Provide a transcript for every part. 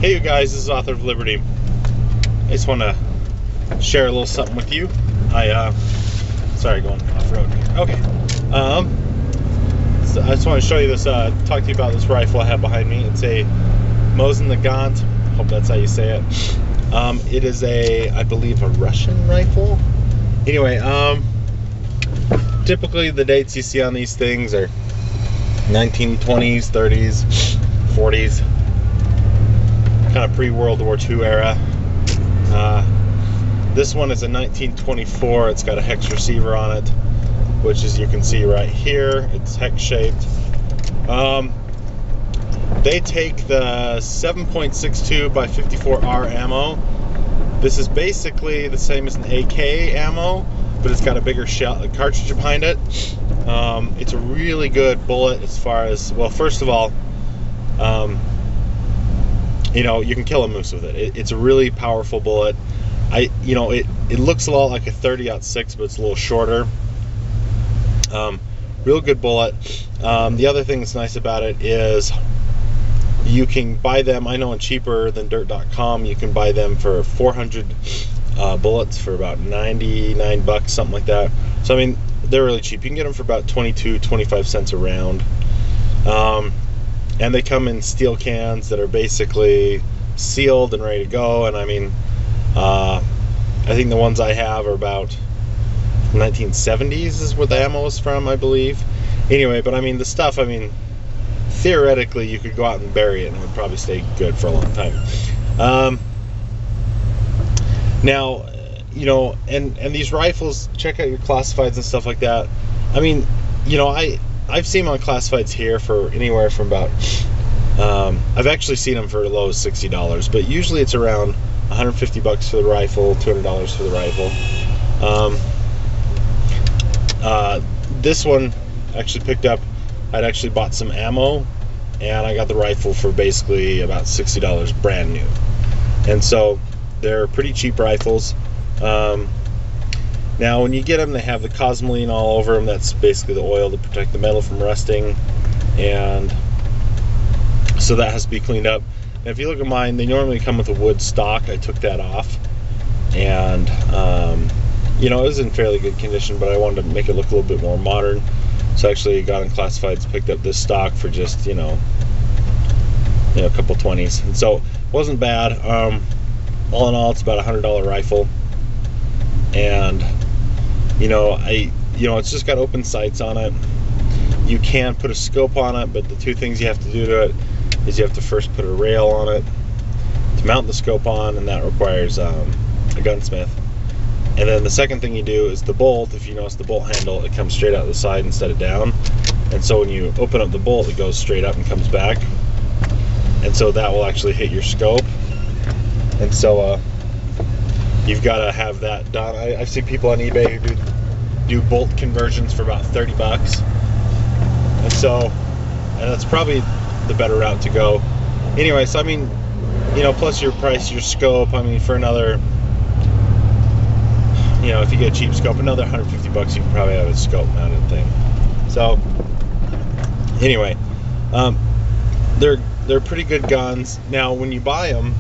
Hey you guys, this is Author of Liberty. I just want to share a little something with you. Sorry, going off-road here. Okay. So I just want to show you this, talk to you about this rifle I have behind me. It's a Mosin Nagant. Hope that's how you say it. It is I believe a Russian rifle. Anyway, typically the dates you see on these things are 1920s, 30s, 40s. Kind of pre-World War II era. This one is a 1924. It's got a hex receiver on it, which as you can see right here, it's hex shaped. They take the 7.62 by 54R ammo. This is basically the same as an AK ammo, but it's got a bigger shell cartridge behind it. It's a really good bullet as far as, well, first of all, you know, you can kill a moose with it. It's a really powerful bullet. It looks a lot like a 30-06, but it's a little shorter. Real good bullet. The other thing that's nice about it is you can buy them, I know, in cheaper than dirt.com. You can buy them for 400 bullets for about 99 bucks, something like that. So I mean, they're really cheap. You can get them for about 22-25 cents a round. And they come in steel cans that are basically sealed and ready to go. And I mean, I think the ones I have are about 1970s is where the ammo is from, I believe. Anyway, but I mean, the stuff, I mean, theoretically you could go out and bury it and it would probably stay good for a long time. Now, you know, and these rifles, check out your classifieds and stuff like that. I mean, you know, I've seen them on classifieds here for anywhere from about, I've actually seen them for as low as $60, but usually it's around 150 bucks for the rifle, $200 for the rifle. This one actually picked up, I'd actually bought some ammo, and I got the rifle for basically about $60 brand new. And so they're pretty cheap rifles. Now when you get them, they have the cosmoline all over them. That's basically the oil to protect the metal from rusting, and so that has to be cleaned up. And if you look at mine, they normally come with a wood stock. I took that off, and you know, it was in fairly good condition, but I wanted to make it look a little bit more modern. So actually got in classifieds, picked up this stock for just, you know, a couple 20s, and so it wasn't bad. All in all, it's about a $100 rifle, and you know, it's just got open sights on it. You can put a scope on it, but the two things you have to do to it is you have to first put a rail on it to mount the scope on, and that requires a gunsmith. And then the second thing you do is the bolt. If you notice the bolt handle, it comes straight out the side instead of down, and so when you open up the bolt, it goes straight up and comes back, and so that will actually hit your scope. And so you've got to have that done. I've seen people on eBay who do bolt conversions for about 30 bucks. And that's probably the better route to go. Anyway, so I mean, you know, plus your price, your scope, I mean, for another, you know, if you get a cheap scope, another 150 bucks, you can probably have a scope mounted thing. So anyway, they're pretty good guns. Now, when you buy them,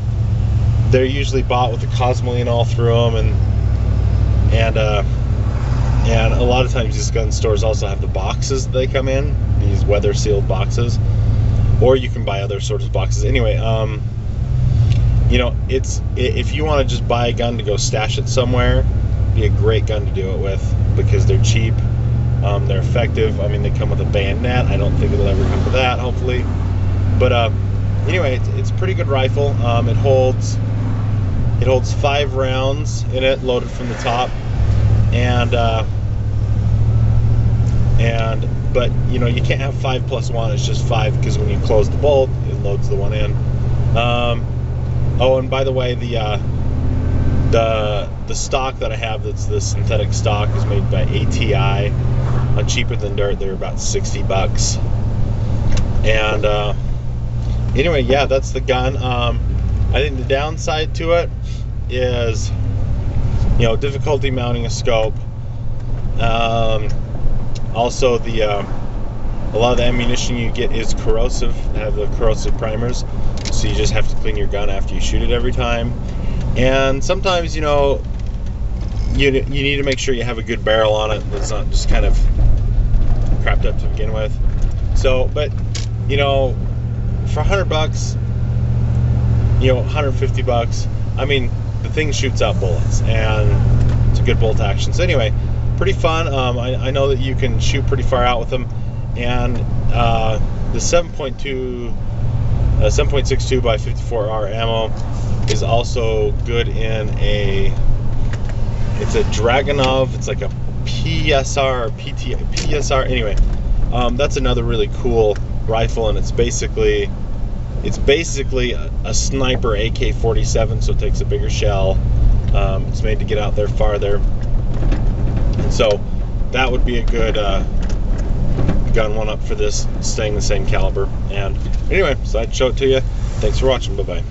they're usually bought with the cosmoline all through them, and a lot of times these gun stores also have the boxes that they come in, these weather sealed boxes, or you can buy other sorts of boxes. Anyway, you know, if you want to just buy a gun to go stash it somewhere, it'd be a great gun to do it with, because they're cheap, they're effective. I mean, they come with a bayonet. I don't think it'll ever come to that, hopefully, but anyway, it's a pretty good rifle. It holds 5 rounds in it, loaded from the top, but you know, you can't have 5 + 1. It's just 5, because when you close the bolt, it loads the one in. Oh, and by the way, the stock that I have, that's the synthetic stock, is made by ATI on cheaper than dirt. They're about 60 bucks. And anyway, yeah, that's the gun. I think the downside to it is, you know, difficulty mounting a scope. Also, a lot of the ammunition you get is corrosive. They have the corrosive primers, so so you just have to clean your gun after you shoot it every time. And sometimes, you know, you need to make sure you have a good barrel on it that's not just kind of crapped up to begin with. So, but you know, for $100, you know, $150, I mean, the thing shoots out bullets, and it's a good bolt action. So anyway, pretty fun. I know that you can shoot pretty far out with them, and the 7.62 by 54R ammo is also good in it's a Dragunov. It's like a PSR or PSR. Anyway, that's another really cool rifle, and it's basically a sniper AK-47, so it takes a bigger shell. It's made to get out there farther, and so that would be a good gun one-up for this, staying the same caliber. And anyway, so I'd show it to you. Thanks for watching. Bye-bye.